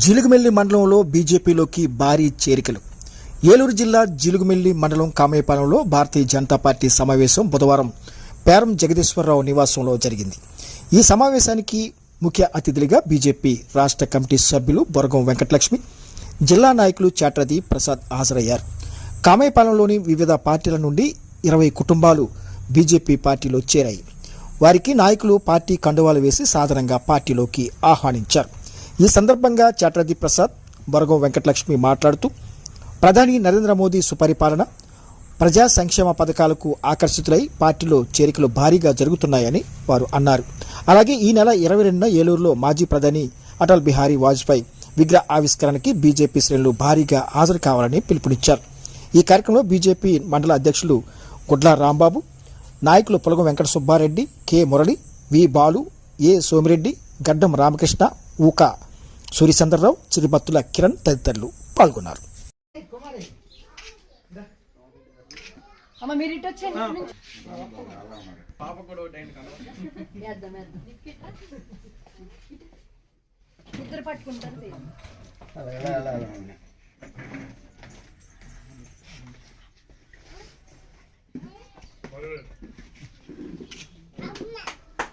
జిలుగుమెల్లి మండలంలో బీజేపీలోకి భారీ చేరికలు. ఏలూరు జిల్లా జిలుగుమెల్లి మండలం కామేపాలెంలో భారతీయ జనతా పార్టీ సమావేశం బుధవారం పేరం జగదీశ్వరరావు నివాసంలో జరిగింది. ఈ సమావేశానికి ముఖ్య అతిథులుగా బీజేపీ రాష్ట్ర కమిటీ సభ్యులు బొరగం వెంకటలక్ష్మి, జిల్లా నాయకులు చాట్రది ప్రసాద్ హాజరయ్యారు. కామేపాలెంలోని వివిధ పార్టీల నుండి 20 కుటుంబాలు బీజేపీ పార్టీలో చేరాయి. వారికి నాయకులు పార్టీ కండువాలు వేసి సాధారణంగా పార్టీలోకి ఆహ్వానించారు. ఈ సందర్భంగా చాట్రది ప్రసాద్, బొరగం వెంకటలక్ష్మి మాట్లాడుతూ ప్రధాని నరేంద్ర మోదీ సుపరిపాలన, ప్రజా సంక్షేమ పథకాలకు ఆకర్షితులై పార్టీలో చేరికలు భారీగా జరుగుతున్నాయని వారు అన్నారు. అలాగే ఈ నెల 22న ఏలూరులో మాజీ ప్రధాని అటల్ బిహారీ వాజ్పేయి విగ్రహ ఆవిష్కరణకి బీజేపీ శ్రేణులు భారీగా హాజరు కావాలని పిలుపునిచ్చారు. ఈ కార్యక్రమంలో బీజేపీ మండల అధ్యక్షులు గుడ్ల రాంబాబు, నాయకులు పులగం వెంకట సుబ్బారెడ్డి, కె మురళి, వి బాలు, ఏ సోమిరెడ్డి, గడ్డం రామకృష్ణ, ఊకా సూర్యచంద్రరావు, చిరుబత్తుల కిరణ్ తదితరులు పాల్గొన్నారు.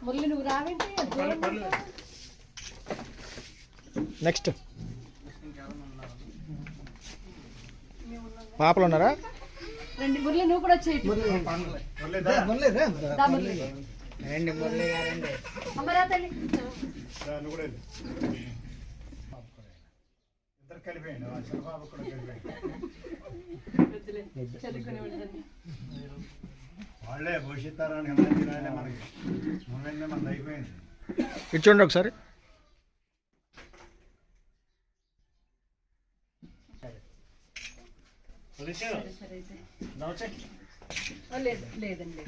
మురళి నువ్వు రావేంటి? నెక్స్ట్ పాపలు ఉన్నారా? రండి మురళి, నువ్వు కూడా వచ్చేయి. అమ్మరా తల్లి వాళ్ళే భవిష్యత్తరానికి మనకి మన అయిపోయింది. ఇచ్చండి ఒకసారి. లేదండి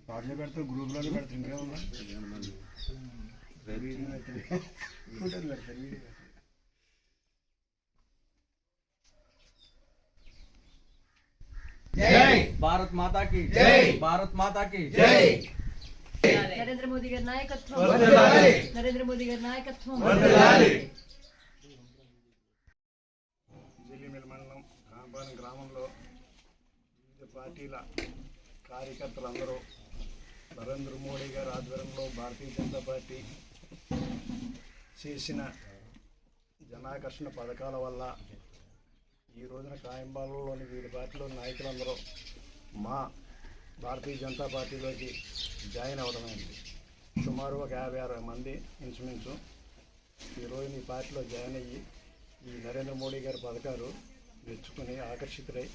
వాటిలో పెడతారు, గ్రూప్లోనే పెడతారు. ఇంకేమన్నా భారత్ మాతా కి జై, భారత్ మాతా కి జై. నరేంద్ర మోదీ గారి నాయకత్వం, నరేంద్ర మోదీ గారి నాయకత్వం. జిల్లిమెల్లి మండలం కాంపాలెం గ్రామంలో వివిధ పార్టీల కార్యకర్తలందరూ నరేంద్ర మోడీ గారి ఆధ్వర్యంలో భారతీయ జనతా పార్టీ చేసిన జనాకర్షణ పథకాల వల్ల ఈ రోజున కాయంపాలెంలోని వివిధ పార్టీల నాయకులందరూ మా భారతీయ జనతా పార్టీలోకి జాయిన్ అవడమైంది. సుమారు ఒక 50-60 మంది ఇంచుమించు ఈరోజు ఈ పార్టీలో జాయిన్ అయ్యి ఈ నరేంద్ర మోడీ గారి పథకాలు మెచ్చుకుని ఆకర్షితులై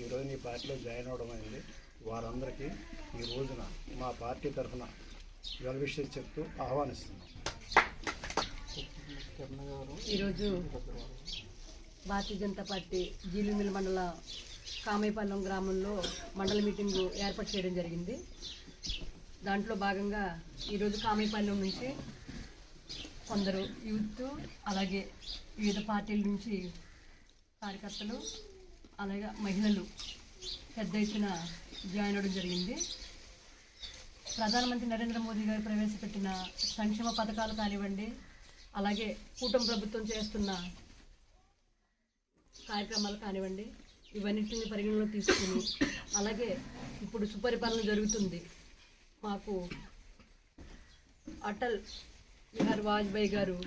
ఈరోజు ఈ పార్టీలో జాయిన్ అవడమైంది. వారందరికీ ఈ రోజున మా పార్టీ తరఫున వెల్ విషెస్ చెప్తూ ఆహ్వానిస్తున్నాం. ఈరోజు భారతీయ జనతా పార్టీ జిలుగుమెల్లి మండల కామేపాలెం గ్రామంలో మండల మీటింగు ఏర్పాటు చేయడం జరిగింది. దాంట్లో భాగంగా ఈరోజు కామేపాలెం నుంచి కొందరు యూత్, అలాగే వివిధ పార్టీల నుంచి కార్యకర్తలు, అలాగే మహిళలు పెద్ద ఎత్తున జాయిన్ అవ్వడం జరిగింది. ప్రధానమంత్రి నరేంద్ర మోదీ గారు ప్రవేశపెట్టిన సంక్షేమ పథకాలు కానివ్వండి, అలాగే కూటమి ప్రభుత్వం చేస్తున్న కార్యక్రమాలు కానివ్వండి, ఇవన్నిటిని పరిగణలో తీసుకుని, అలాగే ఇప్పుడు సుపరిపాలన జరుగుతుంది. మాకు అటల్ బిహారీ వాజ్పేయి గారు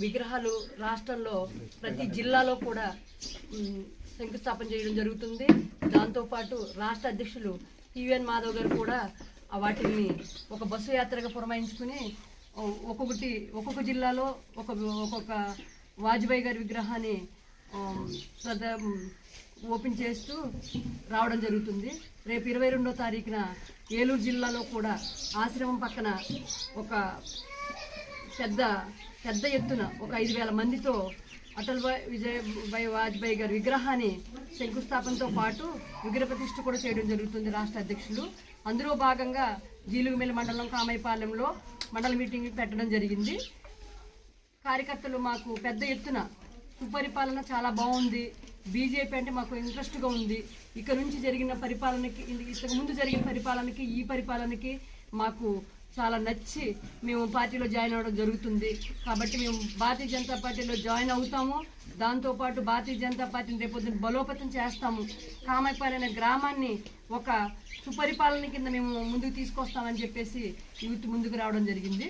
విగ్రహాలు రాష్ట్రంలో ప్రతి జిల్లాలో కూడా శంకుస్థాపన చేయడం జరుగుతుంది. దాంతోపాటు రాష్ట్ర అధ్యక్షులు టీవీఎన్ మాధవ్ గారు కూడా వాటిని ఒక బస్సు యాత్రగా పురమాయించుకుని ఒక్కొక్క జిల్లాలో ఒక్కొక్క వాజ్పేయి గారి విగ్రహాన్ని ఓపెన్ చేస్తూ రావడం జరుగుతుంది. రేపు 22వ తారీఖున ఏలూరు జిల్లాలో కూడా ఆశ్రమం పక్కన ఒక పెద్ద ఎత్తున ఒక 5,000 మందితో అటల్ విజయ్ వాజ్పేయి గారి విగ్రహాన్ని శంకుస్థాపనతో పాటు విగ్రహ ప్రతిష్ఠ కూడా చేయడం జరుగుతుంది రాష్ట్ర అధ్యక్షులు. అందులో భాగంగా జీలుగుమిల్లి మండలం కామైపాలెంలో మండల మీటింగ్ పెట్టడం జరిగింది. కార్యకర్తలు మాకు పెద్ద ఎత్తున సుపరిపాలన చాలా బాగుంది, బీజేపీ అంటే మాకు ఇంట్రెస్ట్గా ఉంది, ఇక నుంచి జరిగిన పరిపాలనకి, ఇంతకు ముందు జరిగిన పరిపాలనకి ఈ పరిపాలనకి మాకు చాలా నచ్చి మేము పార్టీలో జాయిన్ అవ్వడం జరుగుతుంది. కాబట్టి మేము భారతీయ జనతా పార్టీలో జాయిన్ అవుతాము. దాంతోపాటు భారతీయ జనతా పార్టీని రేపొద్దున బలోపేతం చేస్తాము. కామైపాలెం అనే గ్రామాన్ని ఒక సుపరిపాలన కింద మేము ముందుకు తీసుకొస్తామని చెప్పేసి యూత్ ముందుకు రావడం జరిగింది.